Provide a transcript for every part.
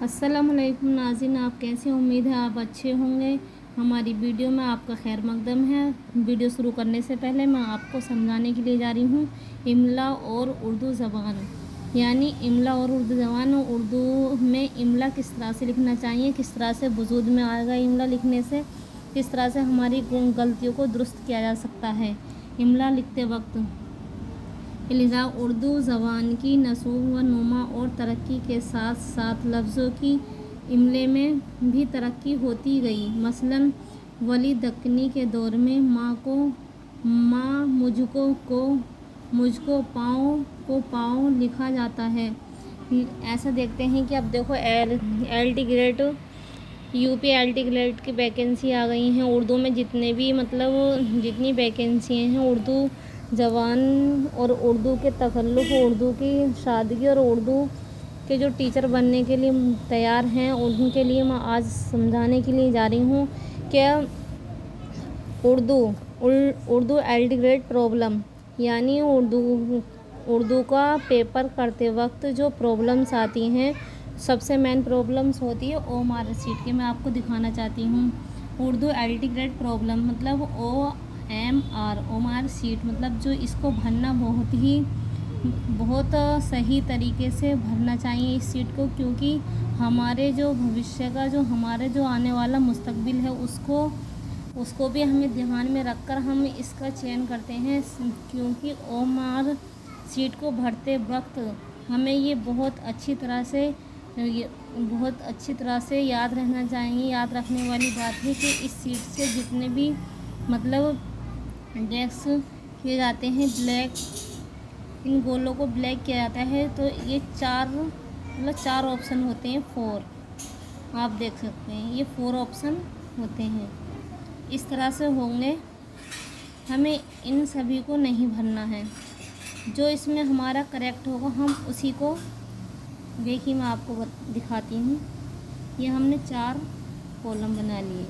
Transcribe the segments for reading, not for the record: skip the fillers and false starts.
अस्सलामुअलैकुम नाज़रीन, आप कैसे? उम्मीद है आप अच्छे होंगे। हमारी वीडियो में आपका खैर मकदम है। वीडियो शुरू करने से पहले मैं आपको समझाने के लिए जा रही हूँ इमला और उर्दू ज़बान, यानी इमला और उर्दू ज़बान। उर्दू में इमला किस तरह से लिखना चाहिए, किस तरह से वजूद में आएगा इमला लिखने से, किस तरह से हमारी गलतियों को दुरुस्त किया जा सकता है इमला लिखते वक्त। लिहाजा उर्दू ज़बान की नसूब व नुमा और तरक्की के साथ साथ लफ्ज़ों की इमले में भी तरक्की होती गई। मसलन वली दक्कनी के दौर में माँ को माँ, मुझको को मुझको, पाँव को पाँव लिखा जाता है। ऐसा देखते हैं कि अब देखो L T grade UP L T grade की वैकेंसी आ गई हैं उर्दू में। जितने भी जितनी वैकेंसी हैं उर्दू ज़बान और उर्दू के तकल्लुफ़, उर्दू की सादगी और उर्दू के जो टीचर बनने के लिए तैयार हैं उनके लिए मैं आज समझाने के लिए जा रही हूँ कि उर्दू एल ग्रेड प्रॉब्लम, यानी उर्दू का पेपर करते वक्त जो प्रॉब्लम्स आती हैं, सबसे मेन प्रॉब्लम्स होती है OMR सीट की। मैं आपको दिखाना चाहती हूँ उर्दू एल ग्रेड प्रॉब्लम मतलब OMR सीट, मतलब जो इसको भरना बहुत सही तरीके से भरना चाहिए इस सीट को, क्योंकि हमारे जो भविष्य का हमारे जो आने वाला मुस्तकबिल है उसको भी हमें ध्यान में रखकर हम इसका चयन करते हैं। क्योंकि OMR सीट को भरते वक्त हमें ये बहुत अच्छी तरह से याद रहना चाहिए। याद रखने वाली बात है कि इस सीट से जितने भी डेस्क किए जाते हैं, इन गोलों को ब्लैक किया जाता है, तो ये चार ऑप्शन होते हैं। 4 आप देख सकते हैं, ये 4 ऑप्शन होते हैं। इस तरह से होंगे, हमें इन सभी को नहीं भरना है। जो इसमें हमारा करेक्ट होगा हम उसी को, देखिए मैं आपको दिखाती हूँ। ये हमने 4 कॉलम बना लिए।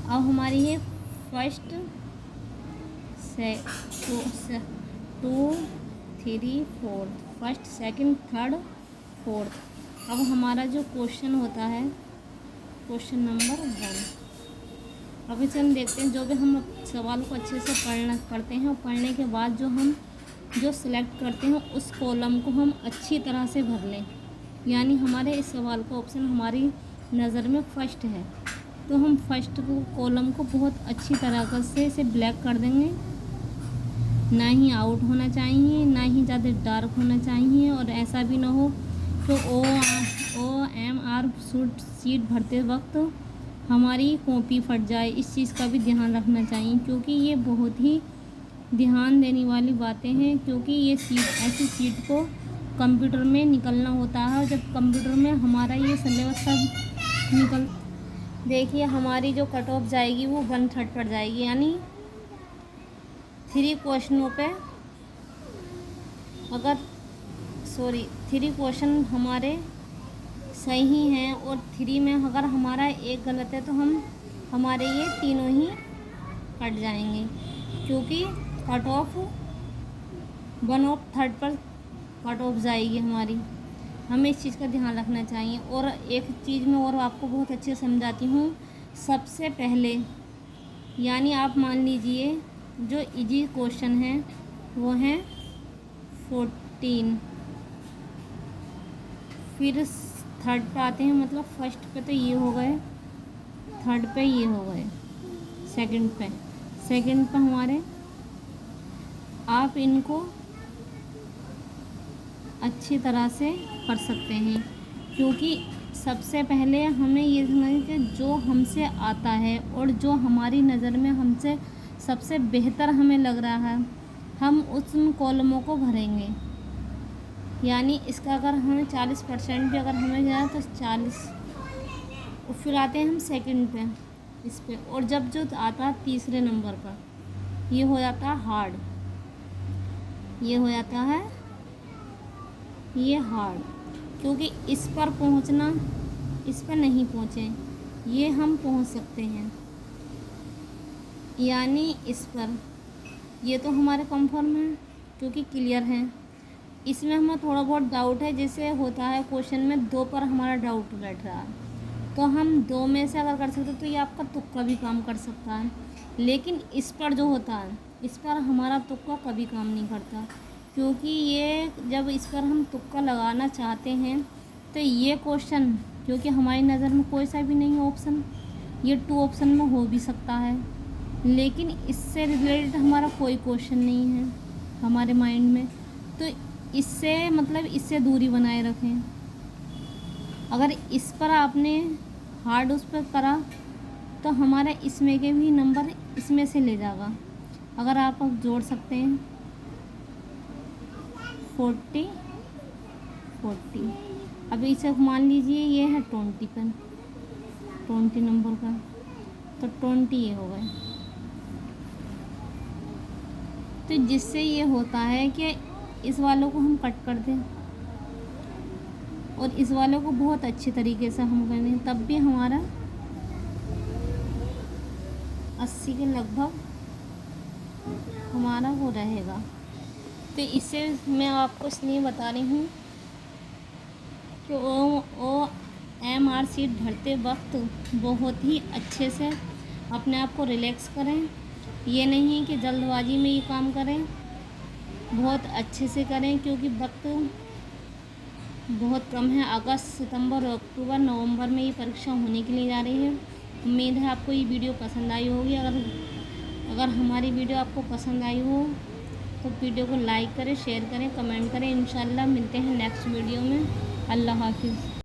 अब हमारी ये first 2 3 4, first second third fourth. अब हमारा जो क्वेश्चन होता है क्वेश्चन नंबर 1। अब इसे हम देखते हैं। जो भी हम सवाल को अच्छे से पढ़ते हैं और पढ़ने के बाद जो सिलेक्ट करते हैं उस कॉलम को हम अच्छी तरह से भर लें। यानी हमारे इस सवाल का ऑप्शन हमारी नज़र में फर्स्ट है, तो हम फर्स्ट कॉलम को बहुत अच्छी तरह से इसे ब्लैक कर देंगे। ना ही आउट होना चाहिए, ना ही ज़्यादा डार्क होना चाहिए, और ऐसा भी ना हो तो OMR सीट भरते वक्त हमारी कॉपी फट जाए। इस चीज़ का भी ध्यान रखना चाहिए, क्योंकि ये बहुत ही ध्यान देने वाली बातें हैं। क्योंकि ये ऐसी सीट को कंप्यूटर में निकलना होता है। जब कंप्यूटर में हमारा ये सिलेबस सब देखिए हमारी जो कट ऑफ जाएगी वो 1/3 पड़ जाएगी। यानी 3 क्वेश्चनों पे थ्री क्वेश्चन हमारे सही हैं और 3 में अगर हमारा एक गलत है तो हमारे ये तीनों ही कट जाएंगे, क्योंकि कट ऑफ 1/3 पर कट ऑफ जाएगी हमारी। हमें इस चीज़ का ध्यान रखना चाहिए। और एक चीज़ मैं और आपको बहुत अच्छे से समझाती हूँ। सबसे पहले, यानी आप मान लीजिए जो इजी क्वेश्चन है वो हैं 14, फिर थर्ड पे आते हैं, मतलब फर्स्ट पे तो ये हो गए, थर्ड पे ये हो गए, सेकंड पे हमारे, आप इनको अच्छी तरह से पढ़ सकते हैं। क्योंकि सबसे पहले हमें ये समझना कि जो हमसे आता है और जो हमारी नज़र में हमसे सबसे बेहतर हमें लग रहा है, हम उन कॉलमों को भरेंगे। यानी इसका अगर हमें 40% भी अगर हमें गया तो 40, और फिर आते हैं हम सेकंड पे, इस पे, और जब जो आता है तीसरे नंबर पर ये हो जाता है हार्ड, ये हो जाता है ये हार्ड। क्योंकि इस पर पहुंचना, इस पर नहीं पहुंचे, ये हम पहुंच सकते हैं। यानी इस पर ये तो हमारे कंफर्म है क्योंकि क्लियर है। इसमें हमें थोड़ा बहुत डाउट है, जैसे होता है क्वेश्चन में 2 पर हमारा डाउट बैठ रहा है, तो हम 2 में से अगर कर सकते तो ये आपका तुक्का भी काम कर सकता है। लेकिन इस पर जो होता है, इस पर हमारा तुक्का कभी काम नहीं करता, क्योंकि ये जब इस पर हम तुक्का लगाना चाहते हैं तो ये क्वेश्चन, क्योंकि हमारी नज़र में कोई सा भी नहीं है ऑप्शन, ये 2 ऑप्शन में हो भी सकता है, लेकिन इससे रिलेटेड हमारा कोई क्वेश्चन नहीं है हमारे माइंड में, तो इससे मतलब इससे दूरी बनाए रखें। अगर इस पर आपने हार्ड उस पर करा तो हमारा इसमें के भी नंबर इसमें से ले जाएगा। अगर आप जोड़ सकते हैं 40 40, अब इसे मान लीजिए ये है 20 पर, 20 नंबर का, तो 20 ये हो गए। तो जिससे ये होता है कि इस वालों को हम कट कर दें और इस वाले को बहुत अच्छे तरीके से हम करें, तब भी हमारा 80 के लगभग हमारा वो रहेगा। तो इससे मैं आपको इसलिए बता रही हूँ कि वो MR सीट भरते वक्त बहुत ही अच्छे से अपने आप को रिलैक्स करें। ये नहीं कि जल्दबाजी में ये काम करें, बहुत अच्छे से करें, क्योंकि वक्त बहुत कम है। अगस्त, सितंबर, अक्टूबर, नवंबर में ये परीक्षा होने के लिए जा रही है। उम्मीद है आपको ये वीडियो पसंद आई होगी। अगर हमारी वीडियो आपको पसंद आई हो तो वीडियो को लाइक करें, शेयर करें, कमेंट करें। इंशाल्लाह मिलते हैं नेक्स्ट वीडियो में। अल्लाह हाफिज़।